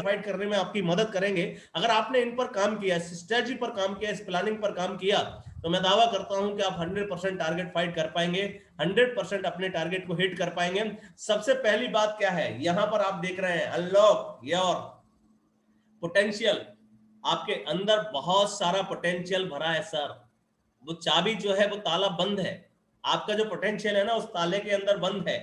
Fight करने में आपकी मदद करेंगे। अगर आपने इन पर काम किया, स्ट्रेटजी पर काम किया, इस प्लानिंग पर काम किया, तो मैं दावा करता हूं कि आप 100% टारगेट फाइट कर पाएंगे, 100% अपने टारगेट को हिट कर पाएंगे। सबसे पहली बात क्या है, यहां पर आप देख रहे हैं अनलॉक योर पोटेंशियल। आपके अंदर बहुत सारा पोटेंशियल भरा है सर। वो चाबी जो है वो ताला बंद है, आपका जो पोटेंशियल है ना उस ताले के अंदर बंद है।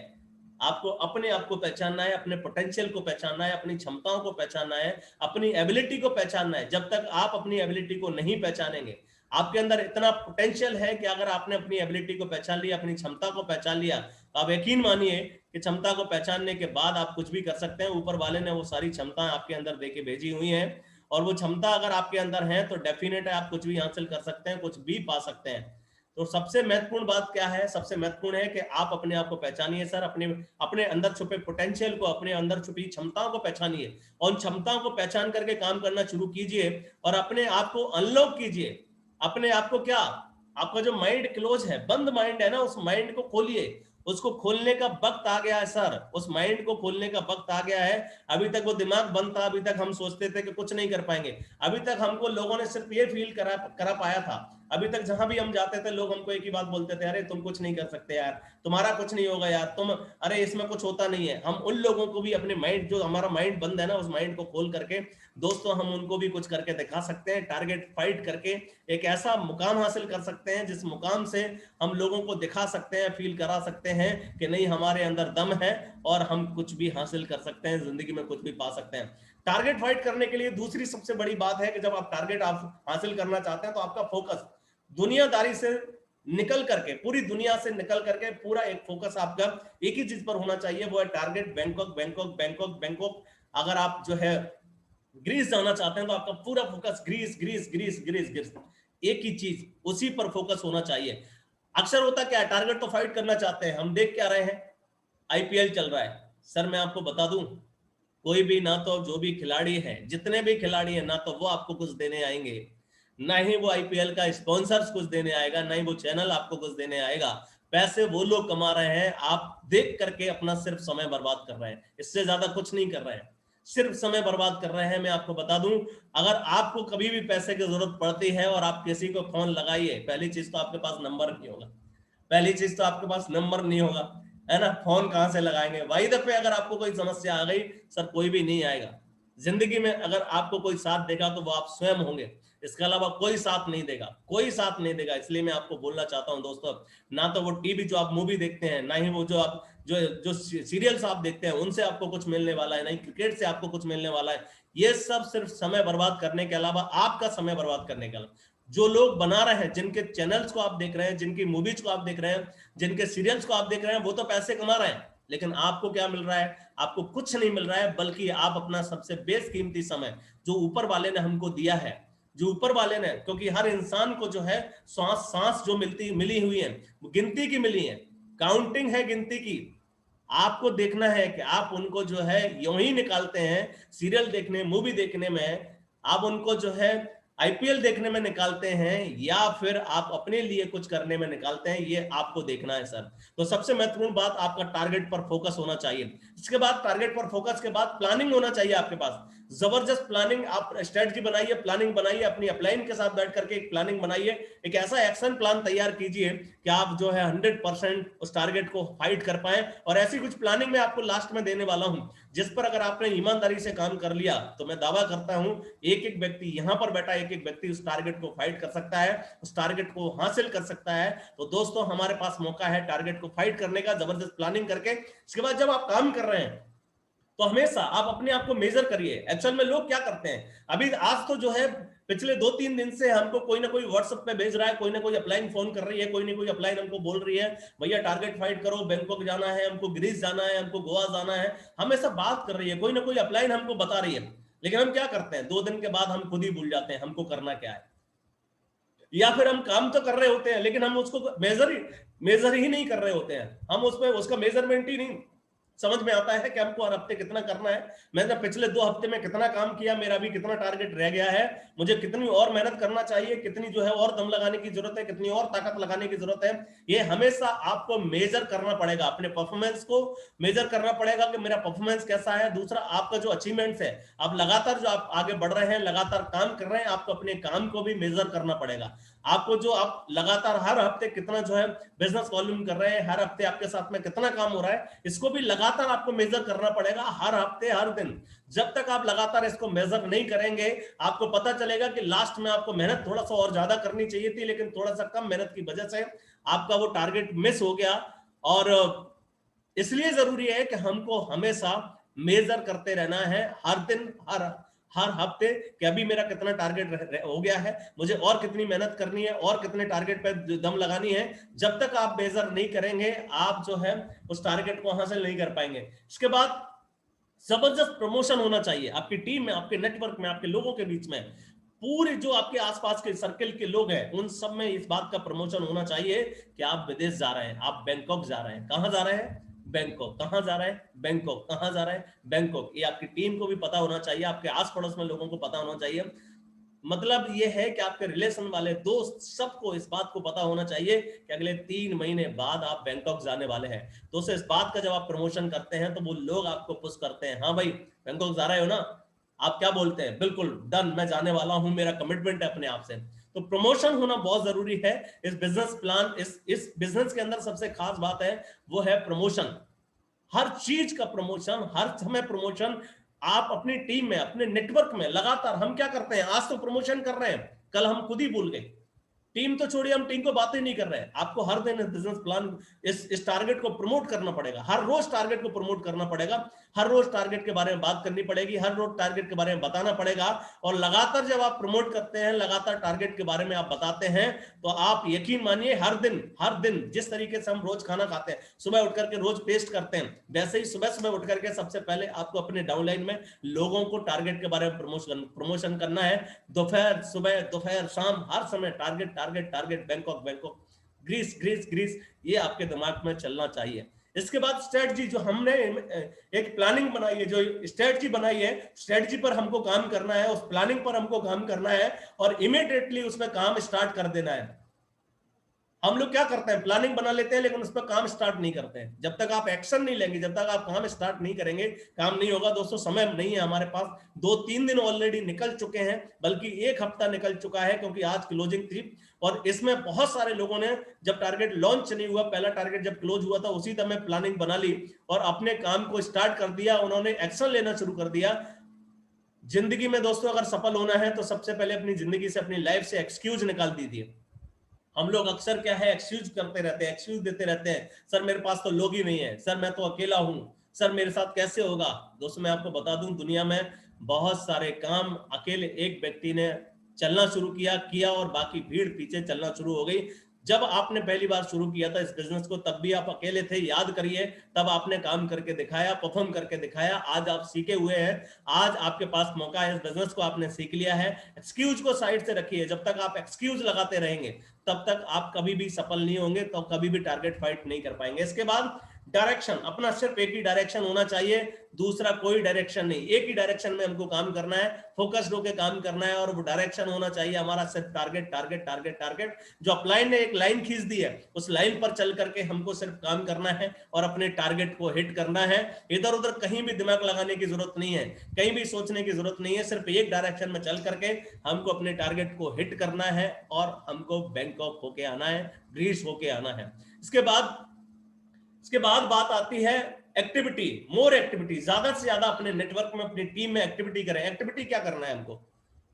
आपको अपने आप को पहचानना है, अपने पोटेंशियल को पहचानना है, अपनी क्षमताओं को पहचानना है, अपनी एबिलिटी को पहचानना है। जब तक आप अपनी एबिलिटी को नहीं पहचानेंगे, आपके अंदर इतना पोटेंशियल है कि अगर आपने अपनी एबिलिटी को पहचान लिया, अपनी क्षमता को पहचान लिया, तो आप यकीन मानिए कि क्षमता को पहचानने के बाद आप कुछ भी कर सकते हैं। ऊपर वाले ने वो सारी क्षमताएं आपके अंदर देके भेजी हुई हैं, और वो क्षमता अगर आपके अंदर है तो डेफिनेट है आप कुछ भी हासिल कर सकते हैं, कुछ भी पा सकते हैं। तो सबसे महत्वपूर्ण बात क्या है, सबसे महत्वपूर्ण है कि आप अपने आप को पहचानिए सर, अपने अपने अंदर छुपे पोटेंशियल को, अपने अंदर छुपी क्षमताओं को पहचानिए, और उन क्षमताओं को पहचान करके काम करना शुरू कीजिए, और अपने आप को अनलॉक कीजिए। अपने आप को क्या, आपका जो माइंड क्लोज है, बंद माइंड है ना, उस माइंड को खोलिए। उसको खोलने का वक्त आ गया है सर, उस माइंड को खोलने का वक्त आ गया है। अभी तक वो दिमाग बंद था, अभी तक हम सोचते थे कि कुछ नहीं कर पाएंगे, अभी तक हमको लोगों ने सिर्फ ये फील करा पाया था। अभी तक जहां भी हम जाते थे लोग हमको एक ही बात बोलते थे, अरे तुम कुछ नहीं कर सकते यार, तुम्हारा कुछ नहीं होगा यार, तुम, अरे इसमें कुछ होता नहीं है। हम उन लोगों को भी अपने माइंड, जो हमारा माइंड बंद है ना, उस माइंड को खोल करके दोस्तों हम उनको भी कुछ करके दिखा सकते हैं। टारगेट फाइट करके एक ऐसा मुकाम हासिल कर सकते हैं जिस मुकाम से हम लोगों को दिखा सकते हैं, फील करा सकते हैं कि नहीं हमारे अंदर दम है और हम कुछ भी हासिल कर सकते हैं, जिंदगी में कुछ भी पा सकते हैं। टारगेट फाइट करने के लिए दूसरी सबसे बड़ी बात है कि जब आप टारगेट आप हासिल करना चाहते हैं तो आपका फोकस दुनियादारी से निकल करके, पूरी दुनिया से निकल करके पूरा एक फोकस आपका एक ही चीज पर होना चाहिए, वो है target Bangkok Bangkok Bangkok Bangkok. अगर आप जो है ग्रीस जाना चाहते हैं तो आपका पूरा focus Greece Greece Greece Greece Greece, एक ही चीज, उसी पर फोकस होना चाहिए। अक्सर होता क्या है, टारगेट तो फाइट करना चाहते हैं, हम देख क्या रहे हैं, आईपीएल चल रहा है सर। मैं आपको बता दूं, कोई भी ना तो जो भी खिलाड़ी है, जितने भी खिलाड़ी हैं, ना तो वो आपको कुछ देने आएंगे, ना ही वो आईपीएल का स्पॉन्सर्स कुछ देने आएगा, ना ही वो चैनल आपको कुछ देने आएगा। पैसे वो लोग कमा रहे हैं, आप देख करके अपना सिर्फ समय बर्बाद कर रहे हैं, इससे ज्यादा कुछ नहीं कर रहे हैं, सिर्फ समय बर्बाद कर रहे हैं। मैं आपको बता दूं, अगर आपको कभी भी पैसे की जरूरत पड़ती है और आप किसी को फोन लगाइए, पहली चीज तो आपके पास नंबर नहीं होगा, पहली चीज तो आपके पास नंबर नहीं होगा, है ना, फोन कहां से लगाएंगे। वही दफे अगर आपको कोई समस्या आ गई, सर कोई भी नहीं आएगा जिंदगी में। अगर आपको कोई साथ देगा तो वो आप स्वयं होंगे, इसके अलावा कोई साथ नहीं देगा, कोई साथ नहीं देगा। इसलिए मैं आपको बोलना चाहता हूं दोस्तों, ना तो वो टीवी जो आप मूवी देखते हैं, ना ही वो जो आप जो सीरियल्स आप देखते हैं उनसे आपको कुछ मिलने वाला है, ना ही क्रिकेट से आपको कुछ मिलने वाला है। ये सब सिर्फ समय बर्बाद करने के अलावा, आपका समय बर्बाद करने के अलावा, जो लोग बना रहे हैं, जिनके चैनल्स को आप देख रहे हैं, जिनकी मूवीज को आप देख रहे हैं, जिनके सीरियल्स को आप देख रहे हैं, वो तो पैसे कमा रहे हैं, लेकिन आपको क्या मिल रहा है, आपको कुछ नहीं मिल रहा है, बल्कि आप अपना सबसे बेशकीमती समय जो ऊपर वाले ने हमको दिया है, जो ऊपर वाले ने, क्योंकि हर इंसान को जो है सांस सांस जो मिली हुई है, वो गिनती की मिली है, काउंटिंग है गिनती की। आपको देखना है कि आप उनको जो है यूं ही निकालते हैं, सीरियल देखने, मूवी देखने में आप उनको जो है आईपीएल देखने में निकालते हैं, या फिर आप अपने लिए कुछ करने में निकालते हैं, ये आपको देखना है सर। तो सबसे महत्वपूर्ण बात, आपका टारगेट पर फोकस होना चाहिए। इसके बाद टारगेट पर फोकस के बाद प्लानिंग होना चाहिए आपके पास, जबरदस्त प्लानिंग। आप स्ट्रेटजी बनाइए, प्लानिंग बनाइए, अपनी अपलाइन के साथ बैठ करके एक प्लानिंग बनाइए, एक ऐसा एक्शन प्लान तैयार कीजिए कि आप जो है 100% उस टारगेट को फाइट कर पाए। और ऐसी कुछ प्लानिंग मैं आपको लास्ट में देने वाला हूं, जिस पर अगर आपने ईमानदारी से काम कर लिया तो मैं दावा करता हूं एक एक व्यक्ति यहां पर बैठा, एक एक व्यक्ति उस टारगेट को फाइट कर सकता है, उस टारगेट को हासिल कर सकता है। तो दोस्तों हमारे पास मौका है टारगेट को फाइट करने का, जबरदस्त प्लानिंग करके। इसके बाद जब आप काम कर रहे हैं तो हमेशा आप अपने आप को मेजर करिए। एक्चुअल में लोग क्या करते हैं, अभी आज तो जो है पिछले 2-3 दिन से हमको कोई ना कोई व्हाट्सएप पे भेज रहा है, कोई ना कोई अपलाइन फोन कर रही है, कोई ना कोई अपलाइन हमको बोल रही है, भैया टारगेट फाइट करो, बैंकॉक जाना है हमको, ग्रीस जाना है हमको, गोवा जाना है। हम ऐसा बात कर रही है, कोई ना कोई अपलाइन हमको बता रही है, लेकिन हम क्या करते हैं, 2 दिन के बाद हम खुद ही भूल जाते हैं हमको करना क्या है। या फिर हम काम तो कर रहे होते हैं लेकिन हम उसको मेजर ही नहीं कर रहे होते हैं, हम उसमें उसका मेजरमेंट ही नहीं समझ में आता है कि हमको हर हफ्ते कितना करना है, मैंने पिछले 2 हफ्ते में कितना काम किया, मेरा भी कितना टारगेट रह गया है, मुझे कितनी और मेहनत करना चाहिए, कितनी जो है और दम लगाने की जरूरत है, कितनी और ताकत लगाने की जरूरत है। ये हमेशा आपको मेजर करना पड़ेगा, अपने परफॉर्मेंस को मेजर करना पड़ेगा कि मेरा परफॉर्मेंस कैसा है। दूसरा, आपका जो अचीवमेंट्स है, आप लगातार जो आप आगे बढ़ रहे हैं, लगातार काम कर रहे हैं, आपको अपने काम को भी मेजर करना पड़ेगा। आपको जो आप लगातार हर हफ्ते कितना जो है बिजनेस वॉल्यूम कर रहे हैं, हर हफ्ते आपके साथ में कितना काम हो रहा है, इसको भी लगातार आपको मेजर करना पड़ेगा, हर हफ्ते हर दिन। जब तक आप लगातार इसको मेजर नहीं करेंगे, आपको पता चलेगा कि लास्ट में आपको मेहनत थोड़ा सा और ज्यादा करनी चाहिए थी, लेकिन थोड़ा सा कम मेहनत की वजह से आपका वो टारगेट मिस हो गया। और इसलिए जरूरी है कि हमको हमेशा मेजर करते रहना है, हर दिन, हर हर हफ्ते, कि अभी मेरा कितना टारगेट हो गया है, मुझे और कितनी मेहनत करनी है, और कितने टारगेट पे दम लगानी है। जब तक आप मेजर नहीं करेंगे, आप जो है उस टारगेट को हासिल नहीं कर पाएंगे। इसके बाद जबरदस्त प्रमोशन होना चाहिए आपकी टीम में, आपके नेटवर्क में, आपके लोगों के बीच में। पूरे जो आपके आसपास के सर्कल के लोग हैं, उन सब में इस बात का प्रमोशन होना चाहिए कि आप विदेश जा रहे हैं, आप बैंकॉक जा रहे हैं। कहां जा रहे हैं? बैंकॉक। कहां जा रहे हैं? बैंकॉक। कहां जा रहे हैं? बैंकॉक। ये आपकी टीम को भी पता होना चाहिए, आपके आस पड़ोस में लोगों को पता होना चाहिए। मतलब ये है कि आपके रिलेशन वाले दोस्त सबको इस बात को पता होना चाहिए कि अगले 3 महीने बाद आप बैंकॉक जाने वाले हैं। तो उसे इस बात का जब आप प्रमोशन करते हैं, तो वो लोग आपको पुश करते हैं, हाँ भाई बैंकॉक जा रहे हो ना, आप क्या बोलते हैं? बिल्कुल डन, मैं जाने वाला हूं, मेरा कमिटमेंट है अपने आप से। तो प्रमोशन होना बहुत जरूरी है इस बिजनेस प्लान, इस बिजनेस के अंदर सबसे खास बात है वो है प्रमोशन। हर चीज का प्रमोशन, हर समय प्रमोशन। आप अपनी टीम में, अपने नेटवर्क में लगातार, हम क्या करते हैं, आज तो प्रमोशन कर रहे हैं, कल हम खुद ही भूल गए। टीम तो छोड़िए, हम टीम को बातें नहीं कर रहे हैं। आपको हर दिन बिजनेस प्लान, इस टारगेट को प्रमोट करना पड़ेगा, हर रोज टारगेट को प्रमोट करना पड़ेगा, हर रोज टारगेट के बारे में बात करनी पड़ेगी, हर रोज टारगेट के बारे में बताना पड़ेगा। और लगातार जब आप प्रमोट करते हैं, लगातार टारगेट के बारे में आप बताते हैं, तो आप यकीन मानिए हर दिन जिस तरीके से हम रोज खाना खाते हैं, सुबह उठ करके रोज पेस्ट करते हैं, वैसे ही सुबह सुबह उठ करके सबसे पहले आपको अपने डाउनलाइन में लोगों को टारगेट के बारे में प्रमोशन करना है। दोपहर, सुबह, दोपहर, शाम, हर समय target target target, Bangkok Bangkok, Greece Greece Greece, ये आपके दिमाग में चलना चाहिए। इसके बाद स्ट्रेटजी, जो हमने एक प्लानिंग बनाई है, जो स्ट्रेटजी बनाई है, स्ट्रेटजी पर हमको काम करना है, उस प्लानिंग पर हमको काम करना है, और इमीडिएटली उसमें काम स्टार्ट कर देना है। हम लोग क्या करते हैं, प्लानिंग बना लेते हैं लेकिन उस पर काम स्टार्ट नहीं करते हैं। जब तक आप एक्शन नहीं लेंगे, जब तक आप काम स्टार्ट नहीं करेंगे, काम नहीं होगा। दोस्तों, समय नहीं है हमारे पास, 2-3 दिन ऑलरेडी निकल चुके हैं, बल्कि 1 हफ्ता निकल चुका है, क्योंकि आज क्लोजिंग थी। और इसमें बहुत सारे लोगों ने, जब टारगेट लॉन्च नहीं हुआ, पहला टारगेट जब क्लोज हुआ था, उसी समय प्लानिंग बना ली और अपने काम को स्टार्ट कर दिया, उन्होंने एक्शन लेना शुरू कर दिया। जिंदगी में दोस्तों अगर सफल होना है, तो सबसे पहले अपनी जिंदगी से, अपनी लाइफ से एक्सक्यूज निकाल दीजिए। हम लोग अक्सर क्या है, एक्सक्यूज करते रहते हैं, एक्सक्यूज देते रहते हैं, सर मेरे पास तो लोग ही नहीं है, सर मैं तो अकेला हूं, सर मेरे साथ कैसे होगा। दोस्तों, मैं आपको बता दूं, दुनिया में बहुत सारे काम अकेले एक व्यक्ति ने चलना शुरू किया और बाकी भीड़ पीछे चलना शुरू हो गई। जब आपने पहली बार शुरू किया था इस बिजनेस को, तब भी आप अकेले थे, याद करिए। तब आपने काम करके दिखाया, परफॉर्म करके दिखाया। आज आप सीखे हुए हैं, आज आपके पास मौका है, इस बिजनेस को आपने सीख लिया है। एक्सक्यूज को साइड से रखिए। जब तक आप एक्सक्यूज लगाते रहेंगे, तब तक आप कभी भी सफल नहीं होंगे, तो कभी भी टारगेट फाइट नहीं कर पाएंगे। इसके बाद डायरेक्शन, अपना सिर्फ एक ही डायरेक्शन होना चाहिए, दूसरा कोई डायरेक्शन नहीं। एक ही डायरेक्शन में हमको काम करना है, फोकस्ड होकर काम करना है, और वो डायरेक्शन होना चाहिए हमारा सिर्फ टारगेट टारगेट टारगेट टारगेट। जो अपलाइन ने एक लाइन खींच दी है, उस लाइन पर चल करके हमको सिर्फ काम करना है और अपने टारगेट को हिट करना है। इधर उधर कहीं भी दिमाग लगाने की जरूरत नहीं है, कहीं भी सोचने की जरूरत नहीं है। सिर्फ एक डायरेक्शन में चल करके हमको अपने टारगेट को हिट करना है और हमको बैंकॉक होके आना है, ग्रीस होके आना है। इसके बाद बात आती है एक्टिविटी, मोर एक्टिविटी। ज्यादा से ज्यादा अपने नेटवर्क में, अपनी टीम में एक्टिविटी करें। एक्टिविटी क्या करना है हमको,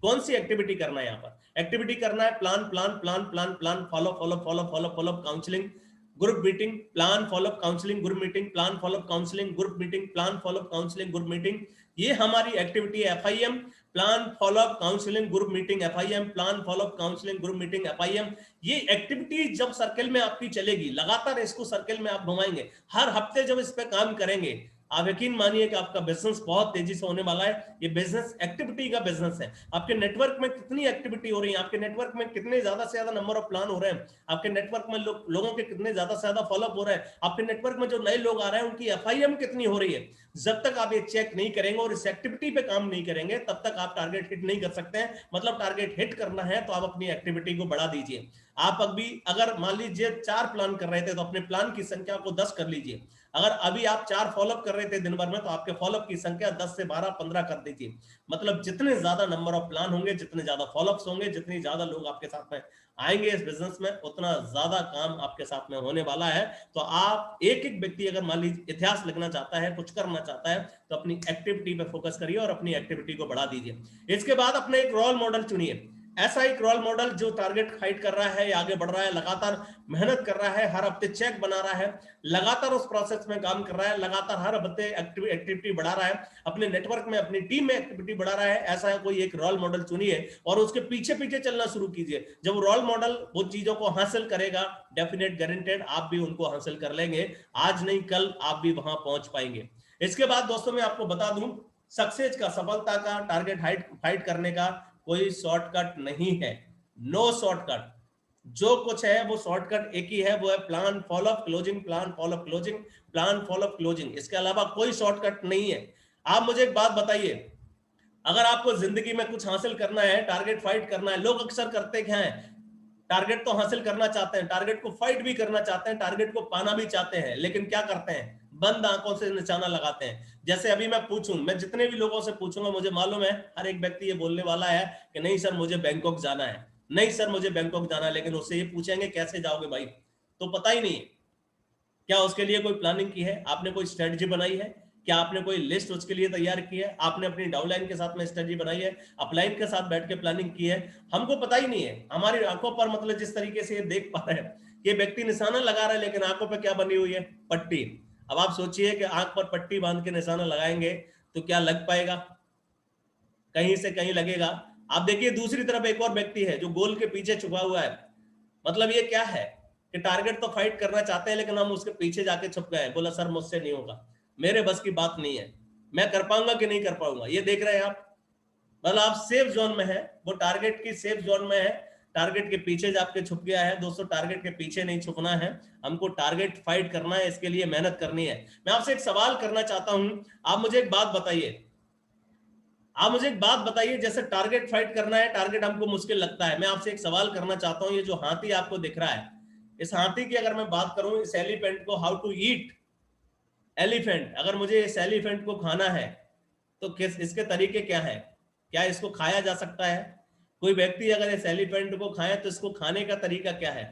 कौन सी एक्टिविटी करना है? यहाँ पर एक्टिविटी करना है plan plan plan plan plan, follow follow follow follow follow, counselling, group meeting, plan follow counselling, group meeting, plan follow counselling, group meeting, plan follow counselling, group meeting. ये हमारी एक्टिविटी है। FIM, plan follow counselling, group meeting, FIM, plan follow counselling, group meeting, FIM। ये activity जब circle में आपकी चलेगी, लगातार इसको सर्कल में आप घुमाएंगे, हर हफ्ते जब इस पे काम करेंगे, आप यकीन मानिए कि आपका बिजनेस बहुत तेजी से होने वाला है। ये बिजनेस एक्टिविटी का बिजनेस है। आपके नेटवर्क में कितनी एक्टिविटी हो रही है, आपके नेटवर्क में कितने ज्यादा से ज्यादा नंबर ऑफ प्लान हो रहे हैं, आपके नेटवर्क में लोगों के कितने ज्यादा से ज्यादा फॉलोअप हो रहे हैं, आपके नेटवर्क में जो नए लोग आ रहे हैं उनकी एफआईएम कितनी हो रही है। जब तक आप ये चेक नहीं करेंगे और इस एक्टिविटी पे काम नहीं करेंगे तब तक आप टारगेट हिट नहीं कर सकते हैं। मतलब टारगेट हिट करना है तो आप अपनी एक्टिविटी को बढ़ा दीजिए। आप अभी अगर मान लीजिए 4 प्लान कर रहे थे तो अपने प्लान की संख्या को 10 कर लीजिए। अगर अभी आप 4 फॉलोअप कर रहे थे दिन भर में तो आपके फॉलोअप की संख्या 10 से 12 15 कर दीजिए। मतलब जितने ज्यादा नंबर ऑफ प्लान होंगे, जितने ज्यादा फॉलोअप्स होंगे, जितनी ज्यादा लोग आपके साथ में आएंगे इस बिजनेस में, उतना ज्यादा काम आपके साथ में होने वाला है। तो आप एक एक व्यक्ति अगर मान लीजिए इतिहास लिखना चाहता है, कुछ करना चाहता है, तो अपनी एक्टिविटी पे फोकस करिए और अपनी एक्टिविटी को बढ़ा दीजिए। इसके बाद अपने एक रोल मॉडल चुनिए। ऐसा एक रोल मॉडल जो टारगेट फाइट कर रहा है या आगे बढ़ रहा है, लगातार मेहनत कर रहा है, हर हफ्ते चेक बना रहा है, लगातार उस प्रोसेस में काम कर रहा है, लगातार हर हफ्ते एक्टिविटी बढ़ा रहा है, अपने नेटवर्क में अपनी टीम में एक्टिविटी बढ़ा रहा है। ऐसा कोई एक रोल मॉडल चुनिए और उसके पीछे पीछे चलना शुरू कीजिए। जब रोल मॉडल वो चीजों को हासिल करेगा, डेफिनेट गारंटेड आप भी उनको हासिल कर लेंगे। आज नहीं कल आप भी वहां पहुंच पाएंगे। इसके बाद दोस्तों मैं आपको बता दूं, सक्सेस का, सफलता का, टारगेट फाइट करने का कोई शॉर्टकट नहीं है। No shortcut. जो कुछ है वो शॉर्टकट एक ही है, वो है plan follow up closing, plan follow up closing, plan follow up closing. इसके अलावा कोई शॉर्टकट नहीं है। आप मुझे एक बात बताइए, अगर आपको जिंदगी में कुछ हासिल करना है, टारगेट फाइट करना है, लोग अक्सर करते क्या है, टारगेट तो हासिल करना चाहते हैं, टारगेट को फाइट भी करना चाहते हैं, टारगेट को पाना भी चाहते हैं, लेकिन क्या करते हैं, बंद आंखों से निशाना लगाते हैं। जैसे अभी मैं पूछूं, मैं जितने भी लोगों से पूछूंगा, मुझे मालूम है हर एक व्यक्ति ये बोलने वाला है कि नहीं सर मुझे बैंकॉक जाना है, नहीं सर मुझे बैंकॉक जाना है। लेकिन उससे ये पूछेंगे कैसे जाओगे भाई, तो पता ही नहीं है। क्या उसके लिए कोई प्लानिंग की है, आपने कोई स्ट्रेटजी बनाई है, क्या आपने कोई लिस्ट उसके लिए तैयार की है, आपने अपनी डाउनलाइन के साथ में स्ट्रेटजी बनाई है, अपलाइन के साथ बैठ के प्लानिंग की है? हमको पता ही नहीं है। हमारी आंखों पर मतलब जिस तरीके से ये देख पा रहे हैं कि व्यक्ति निशाना लगा रहा है, लेकिन आंखों पर क्या बनी हुई है, पट्टी। अब आप सोचिए कि आंख पर पट्टी बांध के निशाना लगाएंगे तो क्या लग पाएगा, कहीं से कहीं लगेगा। आप देखिए दूसरी तरफ एक और व्यक्ति है जो गोल के पीछे छुपा हुआ है। मतलब ये क्या है कि टारगेट तो फाइट करना चाहते हैं लेकिन हम उसके पीछे जाके छुप गए, बोला सर मुझसे नहीं होगा, मेरे बस की बात नहीं है, मैं कर पाऊंगा कि नहीं कर पाऊंगा। ये देख रहे हैं आप, मतलब आप सेफ जोन में है, वो टारगेट की सेफ जोन में है, टारगेट के पीछे जाके छुप गया है। दोस्तों टारगेट के पीछे नहीं छुपना है, हमको टारगेट फाइट करना है, इसके लिए मेहनत करनी है। मैं आपसे एक सवाल करना चाहता हूं, आप मुझे एक बात बताइए, आप मुझे एक बात बताइए, जैसे टारगेट फाइट करना है, टारगेट हमको मुश्किल लगता है। मैं आपसे एक सवाल करना चाहता हूं, ये जो हाथी आपको दिख रहा है, इस हाथी की अगर मैं बात करूं, इस एलिफेंट को, हाउ टू ईट एलिफेंट, अगर मुझे इस एलिफेंट को खाना है तो किस इसके तरीके क्या है, क्या इसको खाया जा सकता है? कोई व्यक्ति अगर इस एलिफेंट को खाए तो इसको खाने का तरीका क्या है?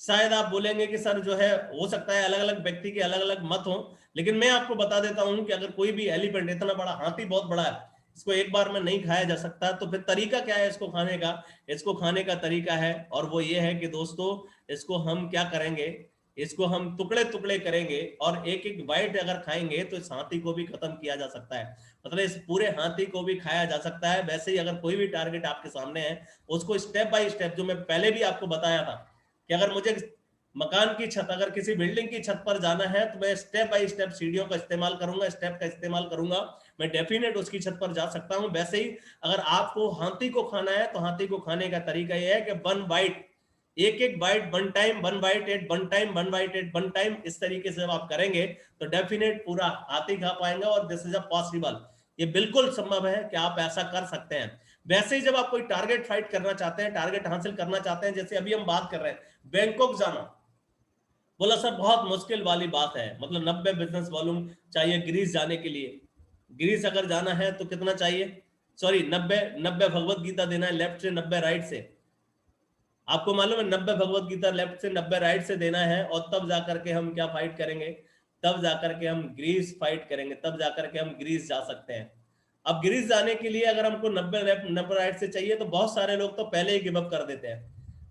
शायद आप बोलेंगे कि सर जो है हो सकता है अलग अलग व्यक्ति के अलग अलग मत हो, लेकिन मैं आपको बता देता हूं कि अगर कोई भी एलिफेंट, इतना बड़ा हाथी बहुत बड़ा है, इसको एक बार में नहीं खाया जा सकता, तो फिर तरीका क्या है इसको खाने का? इसको खाने का तरीका है, और वो ये है कि दोस्तों इसको हम क्या करेंगे, इसको हम टुकड़े टुकड़े करेंगे और एक एक बाइट अगर खाएंगे तो इस हाथी को भी खत्म किया जा सकता है, मतलब इस पूरे हाथी को भी खाया जा सकता है। वैसे ही अगर कोई भी टारगेट आपके सामने है, उसको स्टेप बाय स्टेप, जो मैं पहले भी आपको बताया था कि अगर मुझे मकान की छत, अगर किसी बिल्डिंग की छत पर जाना है तो मैं स्टेप बाय स्टेप सीढ़ियों का इस्तेमाल करूंगा, स्टेप का इस्तेमाल करूंगा, मैं डेफिनेट उसकी छत पर जा सकता हूं। वैसे ही अगर आपको हाथी को खाना है तो हाथी को खाने का तरीका यह है कि वन बाइट, एक एक bite, one time, one bite at one time, one bite at one time, इस तरीके से जब आप करेंगे तो डेफिनेट पूरा हाथी खा पाएंगे। और दिस इज अ पॉसिबल, ये बिल्कुल संभव है कि आप ऐसा कर सकते हैं। वैसे ही जब आप कोई टारगेट फाइट करना चाहते हैं, टारगेट हासिल करना चाहते हैं, जैसे अभी हम बात कर रहे हैं बैंकॉक जाना, बोला सर बहुत मुश्किल वाली बात है, मतलब 90 बिजनेस वॉल्यूम चाहिए ग्रीस जाने के लिए। ग्रीस अगर जाना है तो कितना चाहिए, सॉरी 90 90 भगवत गीता देना है लेफ्ट से, 90 राइट से। आपको मालूम है 90 भगवत गीता लेफ्ट से 90 राइट से देना है, और तब जाकर के हम क्या फाइट करेंगे, तब जाकर के हम ग्रीस फाइट करेंगे, तब जाकर के हम ग्रीस जा सकते हैं। अब ग्रीस जाने के लिए अगर हमको 90 लेफ्ट 90 राइट से चाहिए, तो बहुत सारे लोग तो पहले ही गिव अप कर देते हैं,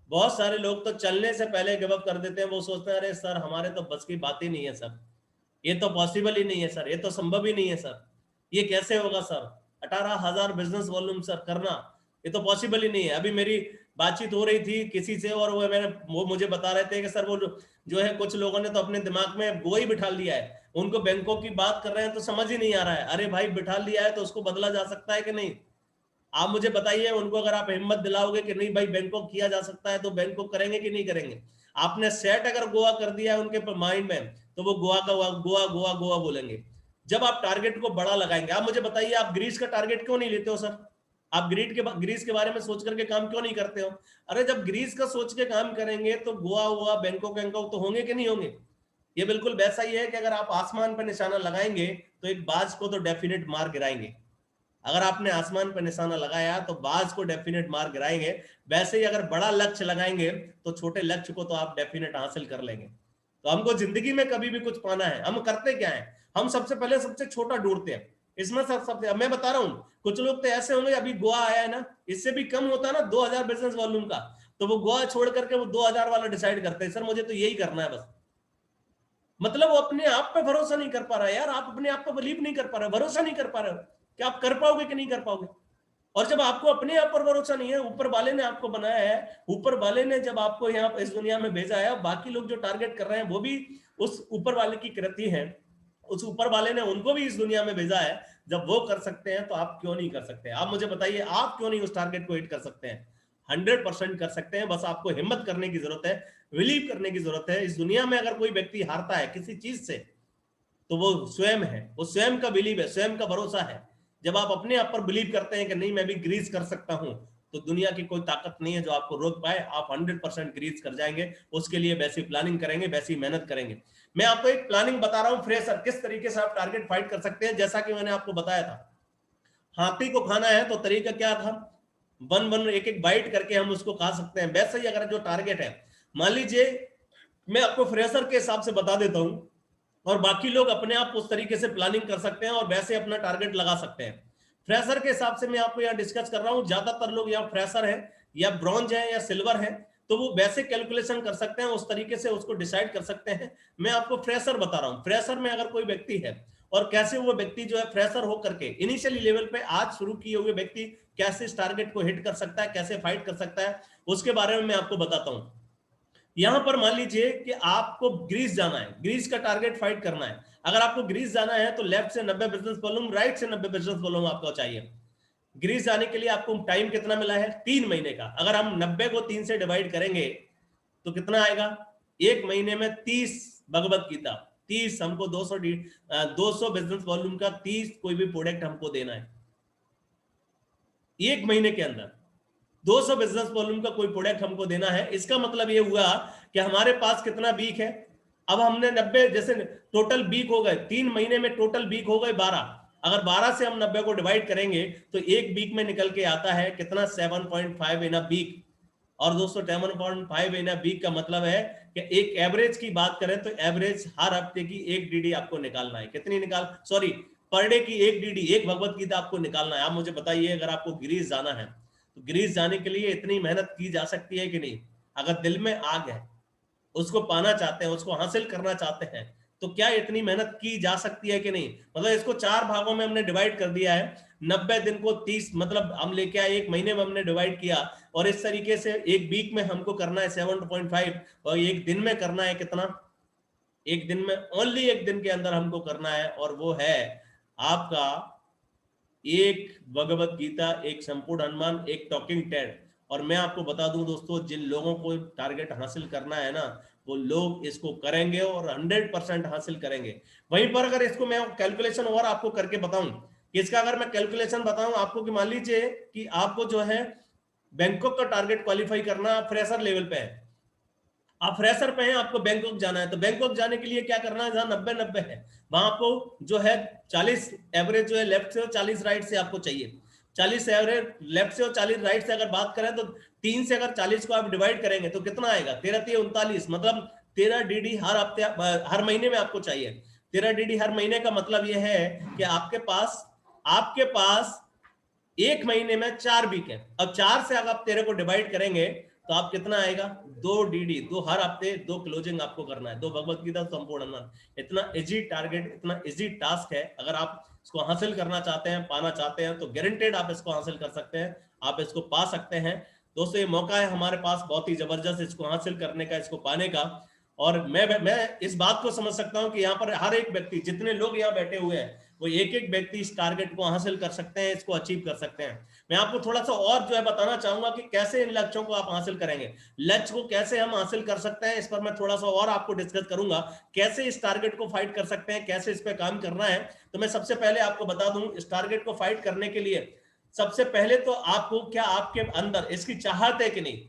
बहुत सारे लोग तो चलने से पहले गिव अप कर देते हैं। वो सोचते हैं अरे सर हमारे तो बस की बात ही नहीं है सर, ये तो पॉसिबल ही नहीं है सर, ये तो संभव ही नहीं है सर, ये कैसे होगा सर, 18,000 बिजनेस वॉल्यूम सर करना, ये तो पॉसिबल ही नहीं है। अभी मेरी बातचीत हो रही थी किसी से, और वो मुझे बता रहे थे कि सर वो जो है कुछ लोगों ने तो अपने दिमाग में वो ही बिठा लिया है, उनको बैंकों की बात कर रहे हैं तो समझ ही नहीं आ रहा है। अरे भाई बिठा लिया है तो उसको बदला जा सकता है कि नहीं? आप मुझे बताइए, उनको अगर आप हिम्मत दिलाओगे कि नहीं भाई बैंकॉक किया जा सकता है, तो बैंकॉक करेंगे कि नहीं करेंगे? आपने सेट अगर गोवा कर दिया है उनके माइंड में, तो वो गोवा का गोवा गोवा गोवा बोलेंगे। जब आप टारगेट को बड़ा लगाएंगे, आप मुझे बताइए आप ग्रीस का टारगेट क्यों नहीं लेते हो सर? आप ग्रीस के बारे में सोच करके काम क्यों नहीं करते हो? अरे जब ग्रीस का सोच के काम करेंगे तो गोवा हुआ, बैंकॉक बैंकॉक तो होंगे कि नहीं होंगे? ये बिल्कुल वैसा ही है कि अगर आप आसमान पर निशाना लगाएंगे तो एक बाज को तो डेफिनेट मार गिराएंगे। अगर आपने आसमान पर निशाना लगाया तो बाज को डेफिनेट मार गिराएंगे। वैसे ही अगर बड़ा लक्ष्य लगाएंगे तो छोटे लक्ष्य को तो आप डेफिनेट हासिल कर लेंगे। तो हमको जिंदगी में कभी भी कुछ पाना है, हम करते क्या है? हम सबसे पहले सबसे छोटा ढूंढते हैं। इसमें सबसे मैं बता रहा हूं, कुछ लोग तो ऐसे होंगे, अभी गोवा आया है ना, इससे भी कम होता ना 2000 बिजनेस वॉल्यूम का, तो वो गोवा छोड़ करके वो 2000 वाला डिसाइड करते हैं, सर मुझे तो यही करना है बस। मतलब वो अपने आप पे भरोसा नहीं कर पा रहा है यार, आप अपने आप पे बिलीव नहीं कर पा रहे, भरोसा नहीं कर पा रहे हो कि आप कर पाओगे कि नहीं कर पाओगे। और जब आपको अपने आप पर भरोसा नहीं है, ऊपर वाले ने आपको बनाया है, ऊपर वाले ने जब आपको यहाँ इस दुनिया में भेजा है, बाकी लोग जो टारगेट कर रहे हैं वो भी उस ऊपर वाले की कृति है, उस ऊपर वाले ने उनको भी इस दुनिया में भेजा है। जब वो कर सकते हैं तो आप क्यों नहीं कर सकते? आप मुझे बताइए, आप क्यों नहीं उस टारगेट को हिट कर सकते हैं? 100% कर सकते हैं, बस आपको हिम्मत करने की जरूरत है, बिलीव करने की जरूरत है। इस दुनिया में अगर कोई व्यक्ति हारता है किसी चीज से, तो वो स्वयं है, वो स्वयं का बिलीव है, स्वयं का भरोसा है। जब आप अपने आप पर बिलीव करते हैं कि नहीं मैं भी ग्रीस कर सकता हूं, तो दुनिया की कोई ताकत नहीं है जो आपको रोक पाए। आप 100% ग्रीस कर जाएंगे। उसके लिए वैसी प्लानिंग करेंगे, वैसी मेहनत करेंगे। मैं आपको एक प्लानिंग बता रहा हूं फ्रेशर, किस तरीके से आप टारगेट फाइट कर सकते हैं। जैसा कि मैंने आपको बताया था, हाथी को खाना है तो तरीका क्या था, वन वन एक एक बाइट करके हम उसको खा सकते हैं। वैसे ही अगर जो टारगेट है, मान लीजिए मैं आपको फ्रेशर के हिसाब से बता देता हूं, और बाकी लोग अपने आप उस तरीके से प्लानिंग कर सकते हैं और वैसे अपना टारगेट लगा सकते हैं। फ्रेशर के हिसाब से मैं आपको यहाँ डिस्कस कर रहा हूँ। ज्यादातर लोग यहाँ फ्रेशर है या ब्रॉन्ज है या सिल्वर है, तो वो वैसे कैलकुलेशन कर सकते हैं, उस तरीके से उसको डिसाइड कर सकते हैं। मैं आपको फ्रेशर बता रहा हूँ। फ्रेशर में अगर कोई व्यक्ति है और कैसे वो व्यक्ति जो है फ्रेशर हो करके इनिशियली लेवल पे आज शुरू किए हुए व्यक्ति कैसे इस टारगेट को हिट कर सकता है, कैसे फाइट कर सकता है, उसके बारे में मैं आपको बताता हूँ। यहां पर मान लीजिए कि आपको ग्रीस जाना है, ग्रीस का टारगेट फाइट करना है। अगर आपको ग्रीस जाना है तो लेफ्ट से 90 बिजनेस वॉल्यूम, राइट से 90 बिजनेस वॉल्यूम आपको चाहिए। ग्रीस जाने के लिए आपको टाइम कितना मिला है? 3 महीने का। अगर हम 90 को 3 से डिवाइड करेंगे तो कितना आएगा? एक महीने में 30 भगवत गीता, 30 हमको 200 बिजनेस वॉल्यूम का 30 कोई भी प्रोडक्ट हमको देना है एक महीने के अंदर। 200 बिजनेस वॉल्यूम का कोई प्रोडक्ट हमको देना है। इसका मतलब ये हुआ कि हमारे पास कितना वीक है। अब हमने 90 जैसे टोटल वीक हो गए 3 महीने में, टोटल वीक हो गए 12। अगर 12 से हम 90 को डिवाइड करेंगे तो एक वीक में निकल के आता है कितना? 7.5 इन अ वीक। और दोस्तों 7.5 इन अ वीक का मतलब है कि एक एवरेज की बात करें तो एवरेज हर हफ्ते की एक डीडी आपको निकालना है। कितनी निकाल, सॉरी, पर डे की एक डीडी, एक भगवत गीता आपको निकालना है। आप मुझे बताइए, अगर आपको ग्रीस जाना है तो ग्रीस जाने के लिए इतनी मेहनत की जा सकती है कि नहीं? अगर दिल में आग है, उसको पाना चाहते हैं, उसको हासिल करना चाहते हैं, तो क्या इतनी मेहनत की जा सकती है कि नहीं? मतलब इसको 4 भागों में हमने डिवाइड कर दिया है। 90 दिन को 30, मतलब हम लेके आए एक महीने में हमने डिवाइड किया, और इस तरीके से एक वीक में हमको करना है 7.5, और एक दिन में करना है कितना? एक दिन में, ओनली एक दिन के अंदर हमको करना है, और वो है आपका एक भगवत गीता, एक संपूर्ण हनुमान, एक टॉकिंग टेड। और मैं आपको बता दूं दोस्तों, जिन लोगों को टारगेट हासिल करना है ना, वो लोग इसको करेंगे और 100% हासिल करेंगे। वहीं पर अगर इसको मैं कैलकुलेशन और आपको करके बताऊं कि इसका, अगर मैं कैलकुलेशन बताऊं आपको कि मान लीजिए कि आपको जो है बैंकॉक का टारगेट क्वालिफाई करना फ्रेशर लेवल पे है, आप फ्रेशर पे हैं, आपको बैंकॉक जाना है, तो बैंकॉक जाने के लिए क्या करना है? जहां 90-90 है वहां आपको जो है 40 एवरेज जो है लेफ्ट से और 40 राइट से आपको चाहिए। 40 एवरेज लेफ्ट से और 40 राइट से अगर बात करें तो 3 से अगर 40 को आप डिवाइड करेंगे तो कितना आएगा? 13-3-39, मतलब 13 डीडी हर हफ्ते, हर महीने में आपको चाहिए। 13 डीडी हर महीने का मतलब यह है कि आपके पास एक महीने में 4 वीक है। अब 4 से अगर आप 13 को डिवाइड करेंगे तो आप कितना आएगा? 2 डीडी, 2 हर हफ्ते 2 क्लोजिंग आपको करना है, 2 भगवत गीता संपूर्ण हनुमान। इतना इजी टारगेट, इतना इजी टास्क है। अगर आप इसको हासिल करना चाहते हैं, पाना चाहते हैं, तो गारंटेड आप इसको हासिल कर सकते हैं, आप इसको पा सकते हैं। दोस्तों ये मौका है हमारे पास बहुत ही जबरदस्त इसको हासिल करने का, इसको पाने का। और मैं इस बात को समझ सकता हूं कि यहाँ पर हर एक व्यक्ति, जितने लोग यहाँ बैठे हुए हैं, वो एक एक व्यक्ति इस टारगेट को हासिल कर सकते हैं, इसको अचीव कर सकते हैं। मैं आपको थोड़ा सा और जो है बताना चाहूंगा कि कैसे इन लक्ष्यों को आप हासिल करेंगे, लक्ष्य को कैसे हम हासिल कर सकते हैं, इस पर मैं थोड़ा सा और आपको डिस्कस करूंगा, कैसे इस टारगेट को फाइट कर सकते हैं, कैसे इस पर काम करना है। तो मैं सबसे पहले आपको बता दूं, इस टारगेट को फाइट करने के लिए सबसे पहले तो आपको, क्या आपके अंदर इसकी चाहत है कि नहीं,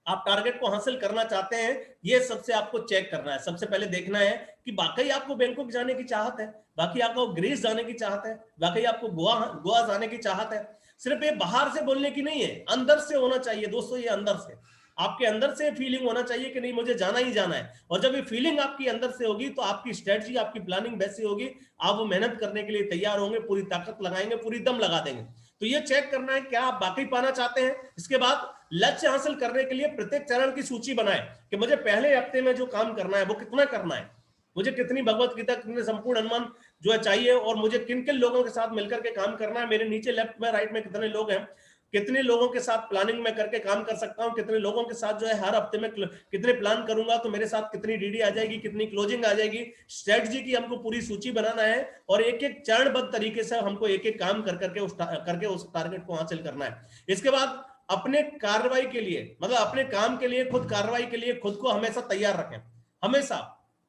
आप टारगेट को हासिल करना चाहते हैं, ये सबसे आपको चेक करना है। सबसे पहले देखना है कि वाकई आपको बैंकॉक जाने की चाहत है, बाकी आपको ग्रीस जाने की चाहत है, वाकई आपको गोवा गोवा जाने की चाहत है। सिर्फ ये बाहर से बोलने की नहीं है, अंदर से होना चाहिए दोस्तों, ये अंदर से, आपके अंदर से फीलिंग होना चाहिए कि नहीं मुझे जाना ही जाना है। और जब ये फीलिंग आपकी अंदर से होगी तो आपकी स्ट्रेटजी, आपकी प्लानिंग वैसी होगी, आप वो मेहनत करने के लिए तैयार होंगे, पूरी ताकत लगाएंगे, पूरी दम लगा देंगे। तो ये चेक करना है क्या आप वाकई पाना चाहते हैं। इसके बाद लक्ष्य हासिल करने के लिए प्रत्येक चरण की सूची बनाएं कि मुझे पहले हफ्ते में जो काम करना है वो कितना करना है, मुझे कितनी भगवत गीता, कितने संपूर्ण अनुमान जो है चाहिए, और मुझे किन किन लोगों के साथ मिलकर के काम करना है, मेरे नीचे लेफ्ट में राइट में कितने लोग हैं, कितने लोगों के साथ प्लानिंग में करके काम कर सकता हूं, कितने लोगों के साथ जो है हर हफ्ते में कितने प्लान करूंगा तो मेरे साथ कितनी डीडी आ जाएगी, कितनी क्लोजिंग आ जाएगी। स्ट्रेटजी की हमको पूरी सूची बनाना है और एक एक चरणबद्ध तरीके से हमको एक एक काम करके उस टारगेट को हासिल करना है। इसके बाद अपने कार्रवाई के लिए, मतलब अपने काम के लिए, खुद कार्रवाई के लिए खुद को हमेशा तैयार रखें। हमेशा,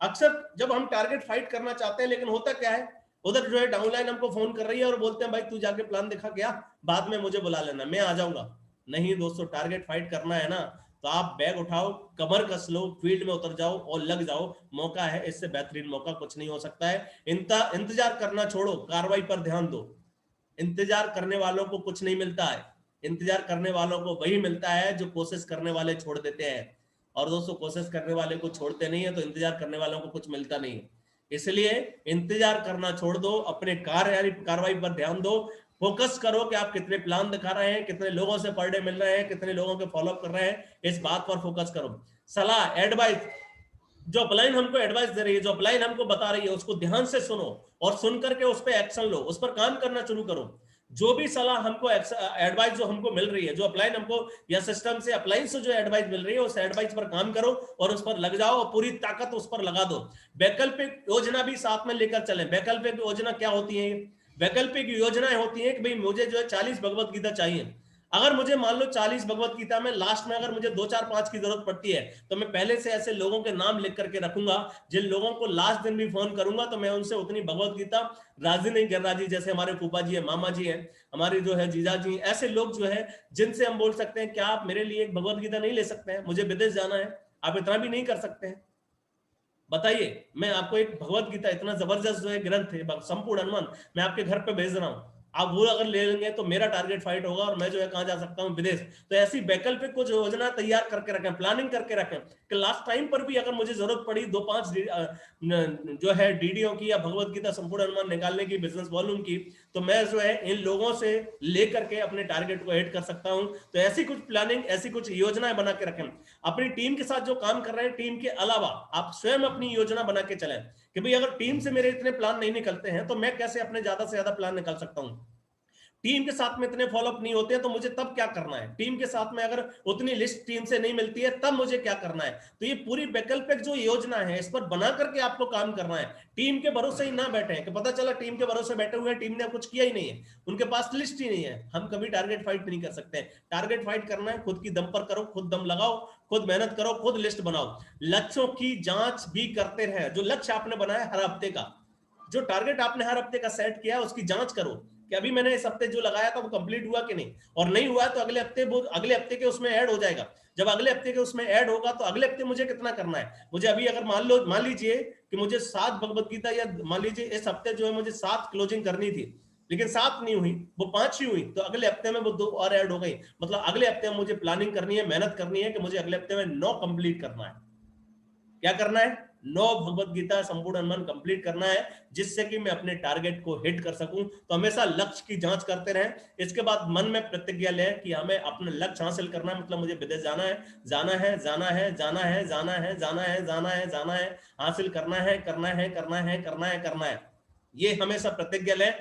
अक्सर जब हम टारगेट फाइट करना चाहते हैं, लेकिन होता क्या है, उधर जो है डाउनलाइन हमको फोन कर रही है और बोलते हैं भाई तू जाके प्लान दिखा क्या, बाद में मुझे बुला लेना, मैं आ जाऊंगा। नहीं दोस्तों, टारगेट फाइट करना है ना, तो आप बैग उठाओ, कमर कस लो, फील्ड में उतर जाओ और लग जाओ। मौका है, इससे बेहतरीन मौका कुछ नहीं हो सकता है। इंतजार करना छोड़ो, कार्रवाई पर ध्यान दो। इंतजार करने वालों को कुछ नहीं मिलता है, इंतजार करने वालों को वही मिलता है जो कोशिश करने वाले छोड़ देते हैं। और दोस्तों, कोशिश करने वाले को छोड़ते नहीं है तो इंतजार करने वालों को कुछ मिलता नहीं है। इसलिए इंतजार करना छोड़ दो, अपने कार्रवाई पर ध्यान दो। फोकस करो कि आप कितने प्लान दिखा रहे हैं, कितने लोगों से पर डे मिल रहे हैं, कितने लोगों के फॉलोअप कर रहे हैं, इस बात पर फोकस करो। सलाह, एडवाइस, जो अपलाइन हमको एडवाइस दे रही है, जो अपलाइन हमको बता रही है, उसको ध्यान से सुनो और सुन करके उस पर एक्शन लो, उस पर काम करना शुरू करो। जो भी सलाह हमको, एडवाइस जो हमको मिल रही है, जो अपलाइन हमको या सिस्टम से, अपलाइन से जो एडवाइस मिल रही है, उस एडवाइस पर काम करो और उस पर लग जाओ और पूरी ताकत उस पर लगा दो। वैकल्पिक योजना भी साथ में लेकर चलें। वैकल्पिक योजना क्या होती है? वैकल्पिक योजनाएं होती है कि भाई मुझे जो है 40 भगवत गीता चाहिए। अगर मुझे मान लो 40 भगवत गीता में लास्ट में अगर मुझे 2 4 5 की जरूरत पड़ती है, तो मैं पहले से ऐसे लोगों के नाम लिख करके रखूंगा, जिन लोगों को लास्ट दिन भी फोन करूंगा तो मैं उनसे उतनी भगवत गीता, राजी नहीं गिरिराज जी जैसे हमारे फूफा जी है, मामा जी है, हमारे जो है जीजा जी, ऐसे लोग जो है जिनसे हम बोल सकते हैं क्या आप मेरे लिए एक भगवत गीता नहीं ले सकते हैं, मुझे विदेश जाना है, आप इतना भी नहीं कर सकते हैं? बताइए, मैं आपको एक भगवत गीता, इतना जबरदस्त जो है ग्रंथ है संपूर्ण अनुमान, मैं आपके घर पे भेज रहा हूं, आप वो अगर ले लेंगे तो मेरा टारगेट फाइट होगा और मैं जो है कहां जा सकता हूं, विदेश। तो ऐसी वैकल्पिक कुछ योजना तैयार करके रखें, प्लानिंग करके रखें कि लास्ट टाइम पर भी अगर मुझे जरूरत पड़ी 2 5 जो है डीडीओ की या भगवत गीता संपूर्ण अनुमान निकालने की, बिजनेस वॉल्यूम की, तो मैं जो है इन लोगों से लेकर के अपने टारगेट को हिट कर सकता हूं। तो ऐसी कुछ प्लानिंग, ऐसी कुछ योजनाएं बना के रखें। अपनी टीम के साथ जो काम कर रहे हैं, टीम के अलावा आप स्वयं अपनी योजना बना के चलें कि भाई अगर टीम से मेरे इतने प्लान नहीं निकलते हैं तो मैं कैसे अपने ज्यादा से ज्यादा प्लान निकाल सकता हूं। टीम के साथ में इतने फॉलोअप नहीं होते हैं तो मुझे तब क्या करना है, टीम के साथ में अगर उतनी लिस्ट टीम से नहीं मिलती है तब मुझे क्या करना है। तो ये पूरी वैकल्पिक जो योजना है, इस पर बना करके आपको काम करना है। टीम के भरोसे ही ना बैठे कि पता चला टीम के भरोसे बैठे हुए हैं, टीम ने कुछ किया ही नहीं है, उनके पास लिस्ट ही नहीं है, हम कभी टारगेट फाइट नहीं कर सकते। टारगेट फाइट करना है, खुद की दम पर करो, खुद दम लगाओ, खुद मेहनत करो, खुद लिस्ट बनाओ। लक्ष्यों की जांच भी करते रहे। जो लक्ष्य आपने बनाया हर हफ्ते का, जो टारगेट आपने हर हफ्ते का सेट किया, उसकी जांच करो कि अभी मैंने इस हफ्ते जो लगाया था वो कंप्लीट हुआ कि नहीं, और नहीं हुआ तो अगले हफ्ते वो अगले हफ्ते के उसमें ऐड हो जाएगा। जब अगले हफ्ते के उसमें ऐड होगा तो अगले हफ्ते मुझे कितना करना है। मुझे अभी अगर मान लीजिए कि मुझे 7 भगवत गीता, या मान लीजिए इस हफ्ते जो है मुझे 7 क्लोजिंग करनी थी, लेकिन 7 नहीं हुई, वो 5 ही हुई, तो अगले हफ्ते में वो 2 और ऐड हो गई। मतलब अगले हफ्ते में मुझे प्लानिंग करनी है, मेहनत करनी है कि मुझे अगले हफ्ते में 9 कंप्लीट करना है। क्या करना है? 9 भगवत गीता संपूर्ण अनुमान कंप्लीट करना है, जिससे कि मैं अपने टारगेट को हिट कर सकूं। तो हमेशा लक्ष्य की जांच करते रहें। इसके बाद मन में प्रतिज्ञा लें कि हमें अपना लक्ष्य हासिल करना है, मतलब मुझे विदेश जाना है, जाना है, जाना है, जाना है, जाना है, जाना है, जाना है, जाना है, हासिल करना है, करना है, करना है, करना है, करना है। ये हमेशा प्रतिज्ञा लें।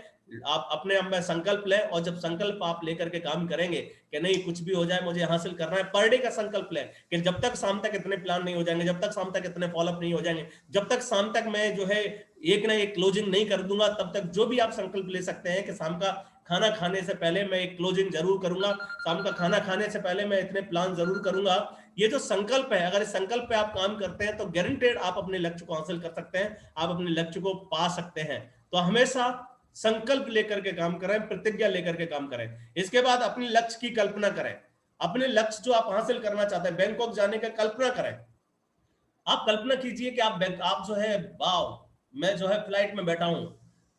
आप अपने आप में संकल्प लें, और जब संकल्प आप लेकर के काम करेंगे कि नहीं कुछ भी हो जाए मुझे हासिल करना है, पर डे का संकल्प लें कि जब तक शाम तक इतने प्लान नहीं हो जाएंगे, जब तक शाम तक इतने फॉलोअप नहीं हो जाएंगे, जब तक शाम तक मैं जो है एक ना एक क्लोजिंग नहीं कर दूंगा, तब तक जो भी आप संकल्प ले सकते हैं कि शाम का खाना खाने से पहले मैं एक क्लोजिंग जरूर करूंगा, शाम का खाना खाने से पहले मैं इतने प्लान जरूर करूंगा। ये जो संकल्प है, अगर इस संकल्प पे आप काम करते हैं तो गारंटेड आप अपने लक्ष्य को हासिल कर सकते हैं, आप अपने लक्ष्य को पा सकते हैं। तो हमेशा संकल्प लेकर के काम करें, प्रतिज्ञा लेकर के काम करें। इसके बाद अपने लक्ष्य की कल्पना करें, अपने लक्ष्य जो आप हासिल करना चाहते हैं, बैंकॉक जाने का कल्पना करें। आप कल्पना कीजिए कि आप जो है वाह मैं जो है फ्लाइट में बैठा हूं।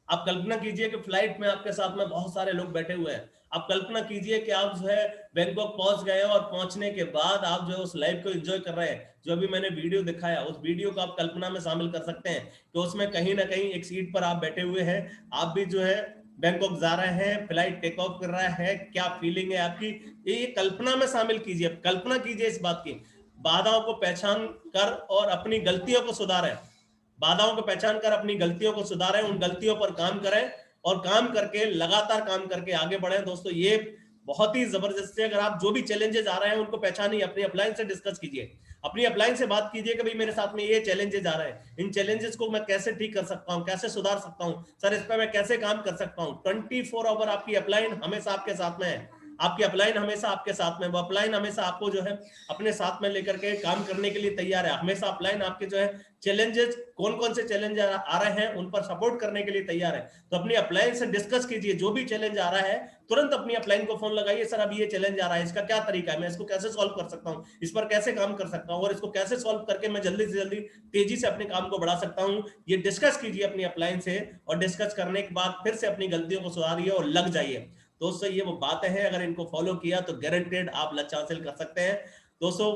आप कल्पना कीजिए कि फ्लाइट में आपके साथ में बहुत सारे लोग बैठे हुए हैं। आप कल्पना कीजिए कि आप जो है बैंकॉक पहुंच गए और पहुंचने के बाद आप जो है उस लाइफ को एंजॉय कर रहे हैं। जो अभी मैंने वीडियो दिखाया, उस वीडियो को आप कल्पना में शामिल कर सकते हैं कि उसमें कहीं ना कहीं एक सीट पर आप बैठे हुए हैं, आप भी जो है बैंकॉक जा रहे हैं, फ्लाइट टेक ऑफ कर रहा है, क्या फीलिंग है आपकी, ये कल्पना में शामिल कीजिए। कल्पना कीजिए इस बात की, बाधाओं को पहचान कर और अपनी गलतियों को सुधारें, बाधाओं को पहचान कर अपनी गलतियों को सुधारें, उन गलतियों पर काम करें और काम करके लगातार काम करके आगे बढ़ें। दोस्तों ये बहुत ही जबरदस्त है। अगर आप जो भी चैलेंजेस आ रहे हैं उनको पहचानिए, अपनी अपलाइन से डिस्कस कीजिए, अपनी अपलाइन से बात कीजिए कि भाई मेरे साथ में ये चैलेंजेस आ रहे हैं, इन चैलेंजेस को मैं कैसे ठीक कर सकता हूं, कैसे सुधार सकता हूं सर, इस पर मैं कैसे काम कर सकता हूं। 24 आवर आपकी अपलाइन हमेशा आपके साथ में है, आपकी अपलाइन हमेशा आपके साथ में, वो अपलाइन हमेशा आपको जो है अपने साथ में लेकर के काम करने के लिए तैयार है। हमेशा अपलाइन आपके जो है चैलेंजेस, कौन कौन से चैलेंज आ रहे हैं उन पर सपोर्ट करने के लिए तैयार है। तो अपनी अपलाइन से डिस्कस कीजिए, जो भी चैलेंज आ रहा है तुरंत अपनी अपलाइन को फोन लगाइए, सर अब ये चैलेंज आ रहा है, इसका क्या तरीका है, मैं इसको कैसे सॉल्व कर सकता हूँ, इस पर कैसे काम कर सकता हूँ और इसको कैसे सॉल्व करके मैं जल्दी से जल्दी तेजी से अपने काम को बढ़ा सकता हूँ। ये डिस्कस कीजिए अपनी अपलाइन से, और डिस्कस करने के बाद फिर से अपनी गलतियों को सुधारिए और लग जाइए। दोस्तों ये वो बातें हैं, अगर इनको फॉलो किया तो गारंटेड आप लक्ष्य हासिल कर सकते हैं। दोस्तों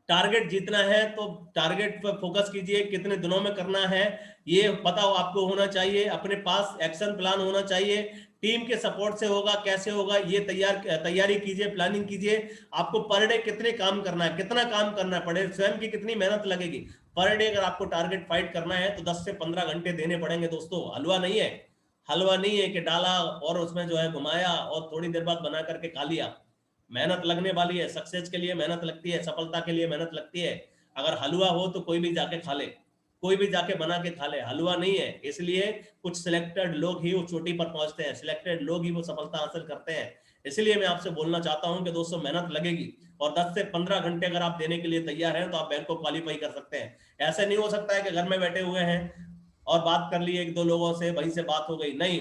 टारगेट जीतना है तो टारगेट पर फोकस कीजिए, कितने दिनों में करना है ये पता हो आपको होना चाहिए, अपने पास एक्शन प्लान होना चाहिए, टीम के सपोर्ट से होगा कैसे होगा ये तैयारी कीजिए, प्लानिंग कीजिए। आपको पर डे कितने काम करना है, कितना काम करना पड़े, स्वयं की कितनी मेहनत लगेगी। पर डे अगर आपको टारगेट फाइट करना है तो 10 से 15 घंटे देने पड़ेंगे दोस्तों, हलवा नहीं है। हलवा नहीं है कि डाला और उसमें जो है घुमाया और थोड़ी देर बाद बना करके खा लिया। मेहनत लगने वाली है, सक्सेस के लिए मेहनत लगती है, सफलता के लिए मेहनत लगती है। अगर हलवा हो तो कोई भी जाके खा ले, कोई भी जाके बना के खा ले, हलवा नहीं है। इसलिए कुछ सिलेक्टेड लोग ही उस चोटी पर पहुंचते हैं, सिलेक्टेड लोग ही वो सफलता हासिल करते हैं। इसलिए मैं आपसे बोलना चाहता हूं कि दोस्तों मेहनत लगेगी, और 10 से 15 घंटे अगर आप देने के लिए तैयार हैं तो आप बैंक को क्वालिफाई कर सकते हैं। ऐसे नहीं हो सकता है कि घर में बैठे हुए हैं और बात कर ली एक दो लोगों से, वहीं से बात हो गई, नहीं।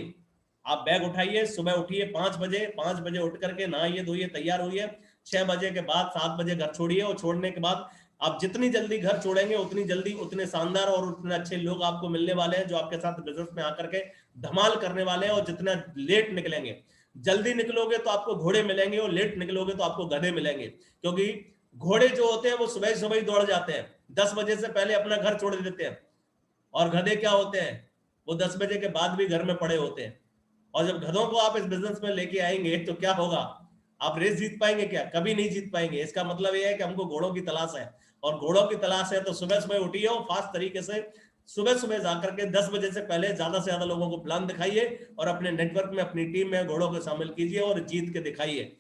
आप बैग उठाइए, सुबह उठिए 5 बजे, 5 बजे उठ करके नहाइए धोइए तैयार होइए, 6 बजे के बाद 7 बजे घर छोड़िए, और छोड़ने के बाद आप जितनी जल्दी घर छोड़ेंगे उतनी जल्दी उतने शानदार और उतने अच्छे लोग आपको मिलने वाले हैं जो आपके साथ बिजनेस में आकर के धमाल करने वाले हैं। और जितना लेट निकलेंगे, जल्दी निकलोगे तो आपको घोड़े मिलेंगे और लेट निकलोगे तो आपको गधे मिलेंगे, क्योंकि घोड़े जो होते हैं वो सुबह सुबह दौड़ जाते हैं, 10 बजे से पहले अपना घर छोड़ देते हैं, और गधे क्या होते हैं, वो 10 बजे के बाद भी घर में पड़े होते हैं। और जब गधों को आप इस बिजनेस में लेके आएंगे तो क्या होगा, आप रेस जीत पाएंगे क्या, कभी नहीं जीत पाएंगे। इसका मतलब यह है कि हमको घोड़ों की तलाश है, और घोड़ों की तलाश है तो सुबह सुबह उठिए और फास्ट तरीके से सुबह सुबह जाकर के 10 बजे से पहले ज्यादा से ज्यादा लोगों को प्लान दिखाइए, और अपने नेटवर्क में अपनी टीम में घोड़ों को शामिल कीजिए और जीत के दिखाइए।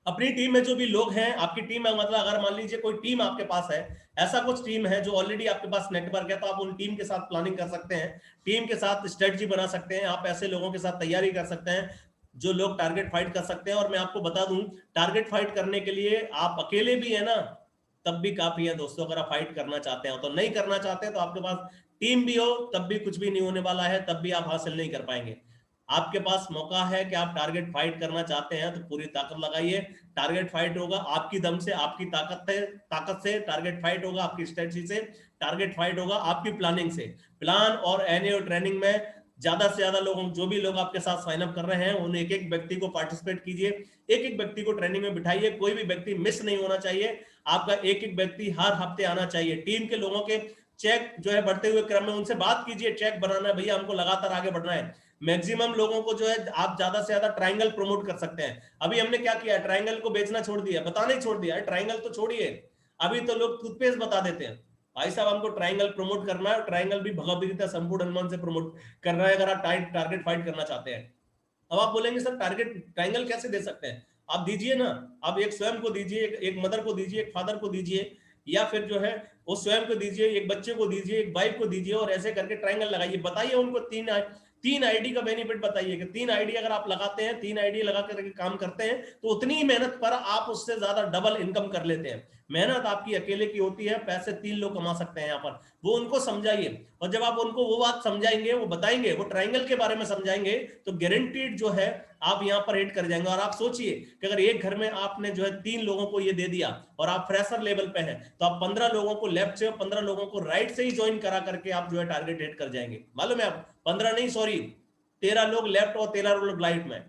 अपनी टीम में जो भी लोग हैं, आपकी टीम में मतलब अगर मान लीजिए कोई टीम आपके पास है, ऐसा कुछ टीम है जो ऑलरेडी आपके पास नेटवर्क है, तो आप उन टीम के साथ प्लानिंग कर सकते हैं, टीम के साथ स्ट्रेटजी बना सकते हैं, आप ऐसे लोगों के साथ तैयारी कर सकते हैं जो लोग टारगेट फाइट कर सकते हैं। और मैं आपको बता दूं, टारगेट फाइट करने के लिए आप अकेले भी है ना तब भी काफी है दोस्तों। अगर आप फाइट करना चाहते हो, तो नहीं करना चाहते तो आपके पास टीम भी हो तब भी कुछ भी नहीं होने वाला है, तब भी आप हासिल नहीं कर पाएंगे। आपके पास मौका है कि आप टारगेट फाइट करना चाहते हैं तो पूरी ताकत लगाइए, टारगेट फाइट होगा आपकी दम से, आपकी ताकत से टारगेट फाइट होगा, आपकी स्ट्रेटजी से टारगेट फाइट होगा, आपकी प्लानिंग से। प्लान और एनुअल ट्रेनिंग में ज्यादा से ज्यादा लोग, जो भी लोग आपके साथ साइन अप कर रहे हैं, उन एक एक व्यक्ति को पार्टिसिपेट कीजिए, एक एक व्यक्ति को ट्रेनिंग में बिठाइए, कोई भी व्यक्ति मिस नहीं होना चाहिए। आपका एक एक व्यक्ति हर हफ्ते आना चाहिए। टीम के लोगों के चेक जो है बढ़ते हुए क्रम में उनसे बात कीजिए, चेक बनाना है भैया, हमको लगातार आगे बढ़ना है। मैक्सिमम लोगों को जो है आप ज्यादा से ज्यादा ट्रायंगल प्रमोट कर सकते हैं। अभी हमने क्या किया, ट्रायंगल को बेचना छोड़ दिया, बताना ही छोड़ दिया, ट्रायंगल तो छोड़िए, अभी तो लोग टूथपेस्ट बता देते हैं। भाई साहब हमको ट्रायंगल प्रमोट करना है, ट्रायंगल भी भगवद गीता संपूर्ण हनुमान से प्रमोट करना है, अगर आप टारगेट फाइट करना चाहते हैं। अब आप बोलेंगे सर टारगेट ट्रायंगल कैसे दे सकते हैं? आप दीजिए ना, आप एक स्वयं को दीजिए, एक मदर को दीजिए, एक फादर को दीजिए, या फिर जो है वो स्वयं को दीजिए, एक बच्चे को दीजिए, एक वाइफ को दीजिए, और ऐसे करके ट्रायंगल लगाइए। बताइए उनको तीन आईडी का बेनिफिट बताइए कि 3 आईडी अगर आप लगाते हैं, 3 आईडी लगा करके काम करते हैं, तो उतनी ही मेहनत पर आप उससे ज्यादा डबल इनकम कर लेते हैं। मेहनत आपकी अकेले की होती है, पैसे 3 लोग कमा सकते हैं यहाँ पर। वो उनको समझाइए, और जब आप उनको वो बात समझाएंगे, वो बताएंगे, वो ट्रायंगल के बारे में समझाएंगे, तो गारंटीड जो है आप यहाँ पर हिट कर जाएंगे। और आप सोचिए कि अगर एक घर में आपने जो है 3 लोगों को ये दे दिया और आप फ्रेशर लेवल पे हैं, तो आप 15 लोगों को लेफ्ट से और 15 लोगों को राइट से ही ज्वाइन करा करके आप जो है टारगेट हिट कर जाएंगे। मालूम है आप, 15 नहीं, सॉरी, 13 लोग लेफ्ट और 13 लोग राइट में।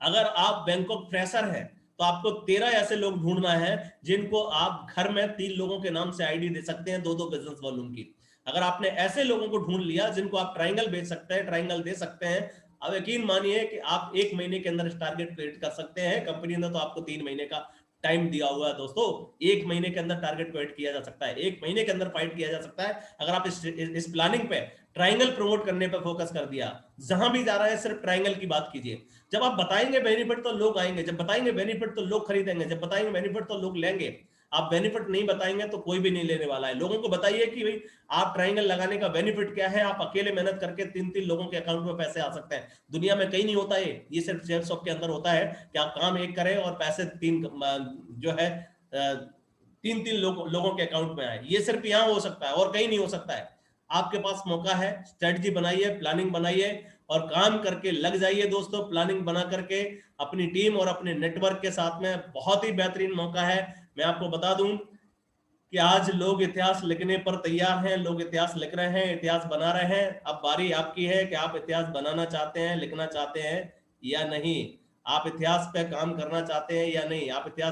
अगर आप बैंकॉक फ्रेशर है, तो आपको 13 ऐसे लोग ढूंढना है जिनको आप घर में 3 लोगों के नाम से आईडी दे सकते हैं, 2-2 बिजनेस वॉल्यूम की। अगर आपने ऐसे लोगों को ढूंढ लिया जिनको आप ट्रायंगल बेच सकते हैं, ट्रायंगल दे सकते हैं, अब यकीन मानिए कि आप 1 महीने के अंदर टारगेट क्रिएट कर सकते हैं। कंपनी ने तो आपको 3 महीने का टाइम दिया हुआ है दोस्तों। 1 महीने के अंदर टारगेट को हिट किया जा सकता है, 1 महीने के अंदर फाइट किया जा सकता है, अगर आप इस प्लानिंग पे ट्रायंगल प्रमोट करने पे फोकस कर दिया। जहां भी जा रहा है सिर्फ ट्रायंगल की बात कीजिए। जब आप बताएंगे बेनिफिट तो लोग आएंगे, जब बताएंगे बेनिफिट तो लोग खरीदेंगे, जब बताएंगे बेनिफिट तो लोग लेंगे। आप बेनिफिट नहीं बताएंगे तो कोई भी नहीं लेने वाला है। लोगों को बताइए कि भाई आप ट्रायंगल लगाने का बेनिफिट क्या है। आप अकेले मेहनत करके 3-3 लोगों के अकाउंट में पैसे आ सकते हैं। दुनिया में कहीं नहीं होता है ये सिर्फ शेयर शॉप के अंदर होता है कि आप काम एक करें और पैसे जो है 3-3 लोगों के अकाउंट में आए। ये सिर्फ यहाँ हो सकता है और कहीं नहीं हो सकता है। आपके पास मौका है, स्ट्रेटजी बनाइए, प्लानिंग बनाइए और काम करके लग जाइए दोस्तों। प्लानिंग बना करके अपनी टीम और अपने नेटवर्क के साथ में, बहुत ही बेहतरीन मौका है। मैं आपको बता दूं कि आज लोग इतिहास लिखने पर तैयार हैं, लोग इतिहास लिख रहे हैं, इतिहास बना रहे हैं। अब बारी आपकी है कि आप इतिहास बनाना चाहते हैं, लिखना चाहते हैं या नहीं। आप इतिहास पे काम करना चाहते हैं या नहीं। आप इतिहास